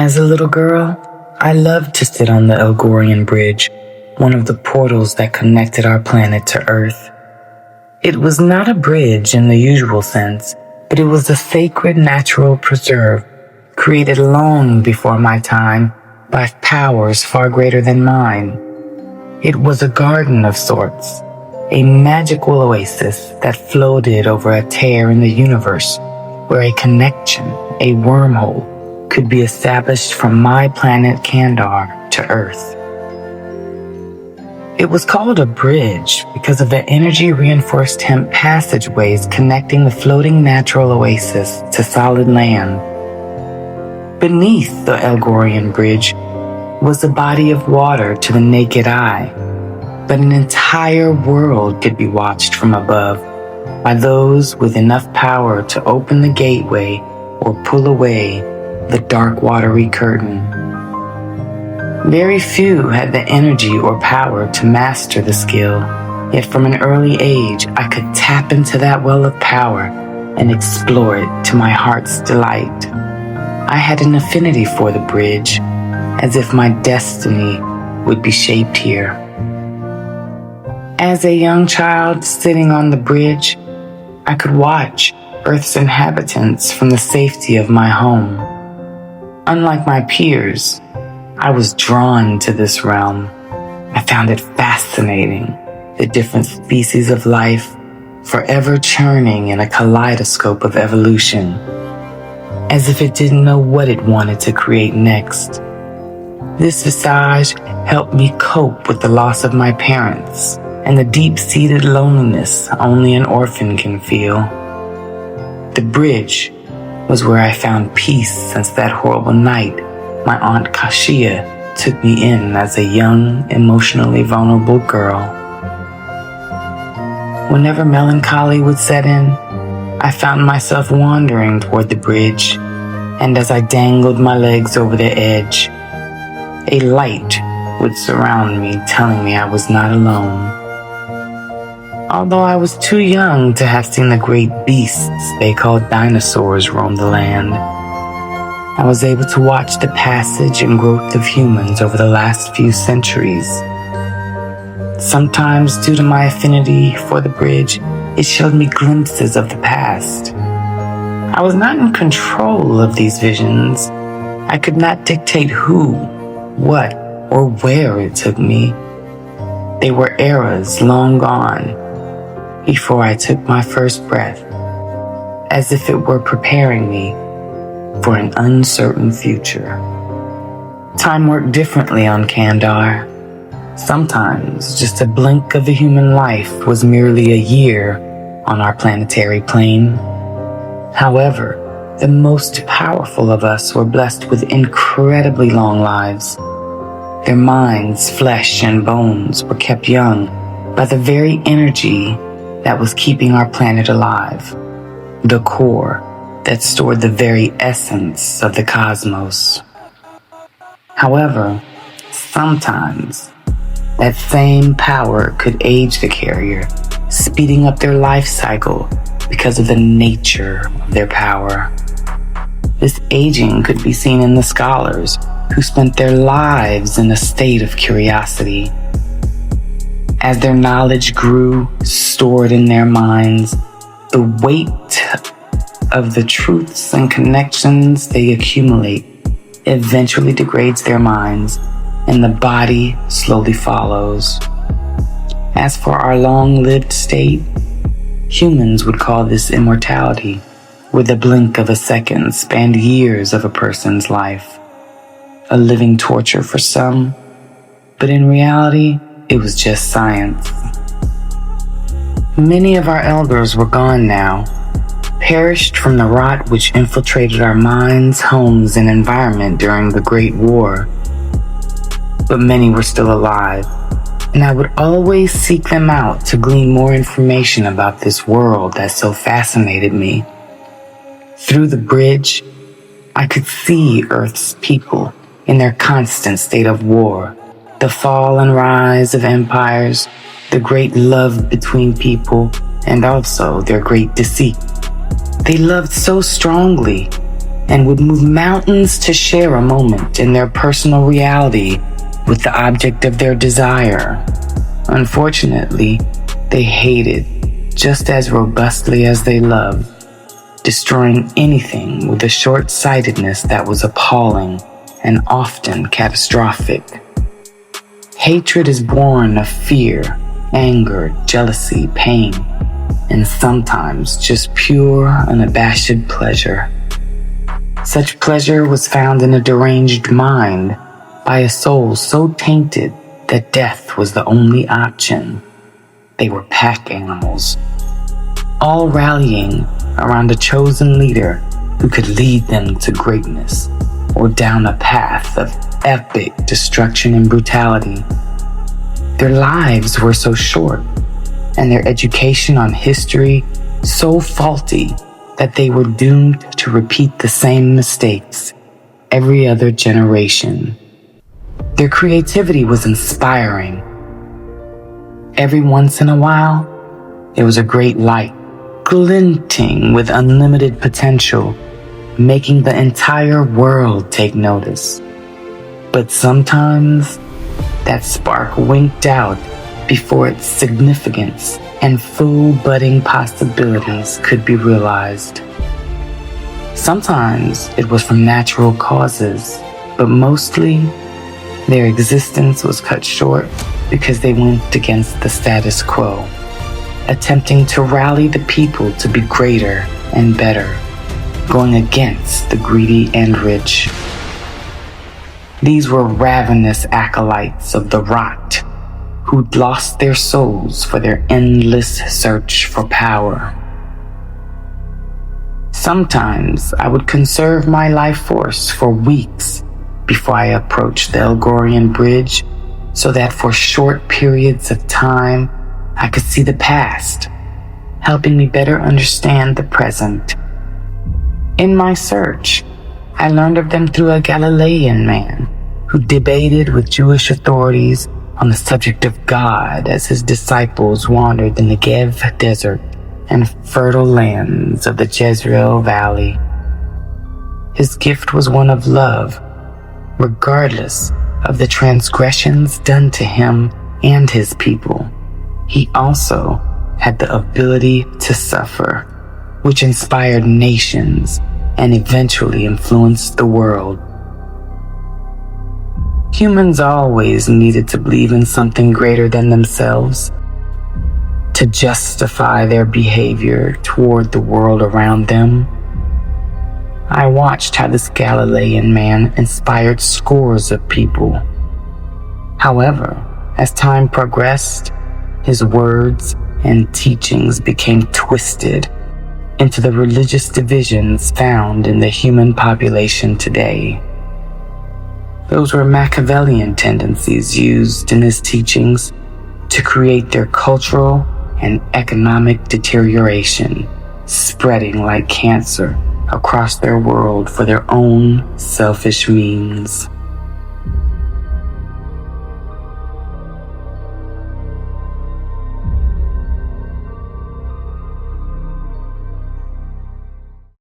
As a little girl, I loved to sit on the Elgorian Bridge, one of the portals that connected our planet to Earth. It was not a bridge in the usual sense, but it was a sacred natural preserve created long before my time by powers far greater than mine. It was a garden of sorts, a magical oasis that floated over a tear in the universe where a connection, a wormhole, could be established from my planet Khandar to Earth. It was called a bridge because of the energy-reinforced hemp passageways connecting the floating natural oasis to solid land. Beneath the Elgorian Bridge was a body of water to the naked eye, but an entire world could be watched from above by those with enough power to open the gateway or pull away the dark watery curtain. Very few had the energy or power to master the skill, yet from an early age I could tap into that well of power and explore it to my heart's delight. I had an affinity for the bridge, as if my destiny would be shaped here. As a young child sitting on the bridge, I could watch Earth's inhabitants from the safety of my home. Unlike my peers, I was drawn to this realm. I found it fascinating, the different species of life forever churning in a kaleidoscope of evolution, as if it didn't know what it wanted to create next. This visage helped me cope with the loss of my parents and the deep-seated loneliness only an orphan can feel. The bridge was where I found peace since that horrible night my Aunt Kashia took me in as a young, emotionally vulnerable girl. Whenever melancholy would set in, I found myself wandering toward the bridge, and as I dangled my legs over the edge, a light would surround me, telling me I was not alone. Although I was too young to have seen the great beasts they called dinosaurs roam the land, I was able to watch the passage and growth of humans over the last few centuries. Sometimes, due to my affinity for the bridge, it showed me glimpses of the past. I was not in control of these visions. I could not dictate who, what, or where it took me. They were eras long gone, before I took my first breath, as if it were preparing me for an uncertain future. Time worked differently on Khandar. Sometimes just a blink of a human life was merely a year on our planetary plane. However, the most powerful of us were blessed with incredibly long lives. Their minds, flesh, and bones were kept young by the very energy that was keeping our planet alive, the core that stored the very essence of the cosmos. However, sometimes that same power could age the carrier, speeding up their life cycle because of the nature of their power. This aging could be seen in the scholars who spent their lives in a state of curiosity. As their knowledge grew, stored in their minds, the weight of the truths and connections they accumulate eventually degrades their minds, and the body slowly follows. As for our long-lived state, humans would call this immortality, where the blink of a second spanned years of a person's life. A living torture for some, but in reality, it was just science. Many of our elders were gone now, perished from the rot which infiltrated our minds, homes, and environment during the Great War. But many were still alive, and I would always seek them out to glean more information about this world that so fascinated me. Through the bridge, I could see Earth's people in their constant state of war, the fall and rise of empires, the great love between people, and also their great deceit. They loved so strongly, and would move mountains to share a moment in their personal reality with the object of their desire. Unfortunately, they hated just as robustly as they loved, destroying anything with a short-sightedness that was appalling and often catastrophic. Hatred is born of fear, anger, jealousy, pain, and sometimes just pure, unabashed pleasure. Such pleasure was found in a deranged mind by a soul so tainted that death was the only option. They were pack animals, all rallying around a chosen leader who could lead them to greatness or down a path of epic destruction and brutality. Their lives were so short, and their education on history so faulty that they were doomed to repeat the same mistakes every other generation. Their creativity was inspiring. Every once in a while, there was a great light, glinting with unlimited potential, making the entire world take notice. But sometimes, that spark winked out before its significance and full budding possibilities could be realized. Sometimes it was from natural causes, but mostly their existence was cut short because they went against the status quo, attempting to rally the people to be greater and better, going against the greedy and rich. These were ravenous acolytes of the rot who'd lost their souls for their endless search for power. Sometimes I would conserve my life force for weeks before I approached the Elgorian Bridge, so that for short periods of time I could see the past, helping me better understand the present. In my search, I learned of them through a Galilean man who debated with Jewish authorities on the subject of God as his disciples wandered the Negev desert and fertile lands of the Jezreel Valley. His gift was one of love, regardless of the transgressions done to him and his people. He also had the ability to suffer, which inspired nations and eventually influenced the world. Humans always needed to believe in something greater than themselves to justify their behavior toward the world around them. I watched how this Galilean man inspired scores of people. However, as time progressed, his words and teachings became twisted into the religious divisions found in the human population today. Those were Machiavellian tendencies used in his teachings to create their cultural and economic deterioration, spreading like cancer across their world for their own selfish means.